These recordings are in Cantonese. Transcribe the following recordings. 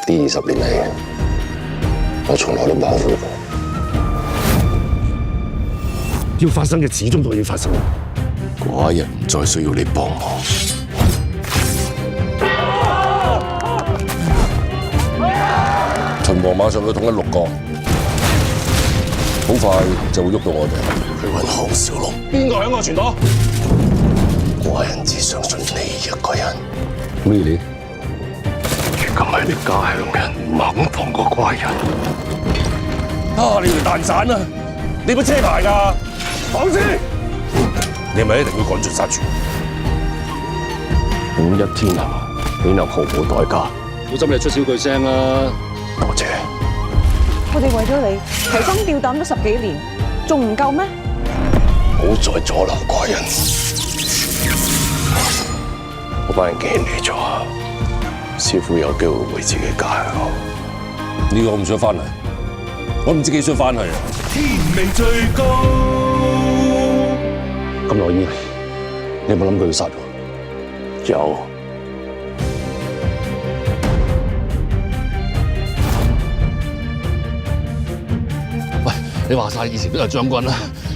呢20年嚟，我從來都冇後悔過。要發生嘅始終都要發生。寡人唔再需要你幫忙。秦王馬上要統一6國，好快就會喐到我哋去揾項少龍。邊個響我傳朵？寡人只相信你一個人。Really？ 如果唔係你家鄉人唔肯放過寡人，你條蛋散啊！你冇車牌㗎？講先！你係咪一定要趕盡殺絕？5一天下，豈能毫無代價？好心你出少句聲啦！多謝。我哋為咗你提心吊膽咗10幾年，仲唔夠咩？唔好再阻撓寡人！我班人驚你咗，師傅有機會為自己家鄉。呢個我唔想翻嚟，我唔知幾想翻去啊！天命最高。咁耐以嚟，你有冇諗過要殺我？有。喂，你話晒以前都係將軍啦，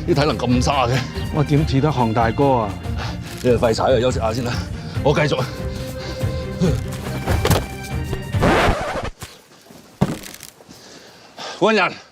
啲體能咁差嘅，我點似得項大哥啊？你哋廢柴啊，休息下先啦，我繼續。官人。